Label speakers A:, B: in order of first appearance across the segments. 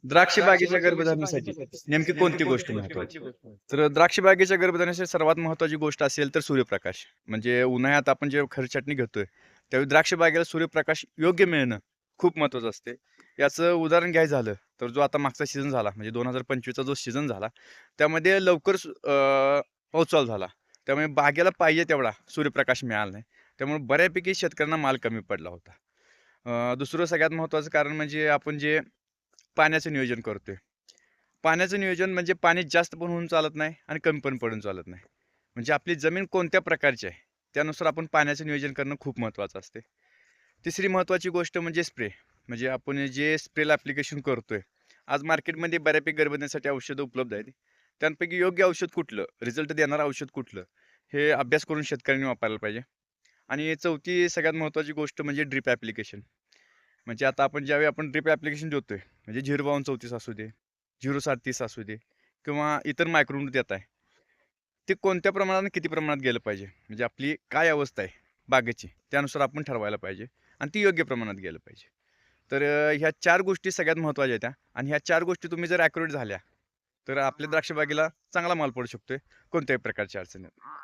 A: द्राक्ष बागेच्या गर्भधारणेसाठी नेमकी कोणती गोष्ट महत्वाची? तर द्राक्ष बागेच्या गर्भधारणेसाठी सर्वात महत्त्वाची गोष्ट असेल तर सूर्यप्रकाश. म्हणजे उन्हाळ्यात आपण जे खरचटणी घेतोय, त्यावेळी द्राक्ष बागेला सूर्यप्रकाश योग्य मिळणं खूप महत्त्वाचं असते. याचं उदाहरण घ्यायचं झालं, तर जो आता मागचा सीझन झाला म्हणजे 2025चा जो सीझन झाला, त्यामध्ये लवकर पाऊस चालू झाला. त्यामुळे बागेला पाहिजे तेवढा सूर्यप्रकाश मिळाला नाही. त्यामुळे बऱ्यापैकी शेतकऱ्यांना माल कमी पडला होता. दुसरं सगळ्यात महत्त्वाचं कारण म्हणजे आपण जे पाण्याचं नियोजन करतोय. पाण्याचं नियोजन म्हणजे पाणी जास्त पण होऊन चालत नाही आणि कमी पण पडून चालत नाही. म्हणजे आपली जमीन कोणत्या प्रकारची आहे, त्यानुसार आपण पाण्याचं नियोजन करणं खूप महत्त्वाचं असते. तिसरी महत्त्वाची गोष्ट म्हणजे स्प्रे. म्हणजे आपण जे स्प्रेला ॲप्लिकेशन करतोय, आज मार्केटमध्ये बऱ्यापैकी गर्भधारणेसाठी औषधं उपलब्ध आहेत. त्यांपैकी योग्य औषध कुठलं, रिझल्ट देणारं औषध कुठलं, हे अभ्यास करून शेतकऱ्यांनी वापरायला पाहिजे. आणि चौथी सगळ्यात महत्त्वाची गोष्ट म्हणजे ड्रिप ॲप्लिकेशन. म्हणजे आता आपण ज्यावेळी आपण ड्रिप ॲप्लिकेशन देतोय, म्हणजे 05234 असू दे, 03730 असू दे किंवा इतर मायक्रोन्यूट देत आहे. ते कोणत्या प्रमाणात आणि किती प्रमाणात गेलं पाहिजे, म्हणजे आपली काय अवस्था आहे बागेची, त्यानुसार आपण ठरवायला पाहिजे आणि ती योग्य प्रमाणात गेलं पाहिजे. तर ह्या 4 गोष्टी सगळ्यात महत्त्वाच्या आहेत आणि ह्या 4 गोष्टी तुम्ही जर ॲक्युरेट झाल्या, तर आपल्या द्राक्ष बागेला चांगला माल पडू शकतोय, कोणत्याही प्रकारची अडचण येत नाही.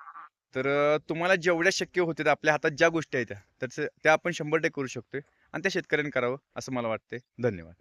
A: तर तुम्हाला जेवढ्या शक्य होते आपल्या हातात ज्या गोष्टी आहेत त्या, तर त्या आपण 100% करू शकतोय आणि त्या शेतकऱ्यांनी करावं असं मला वाटतंय. धन्यवाद.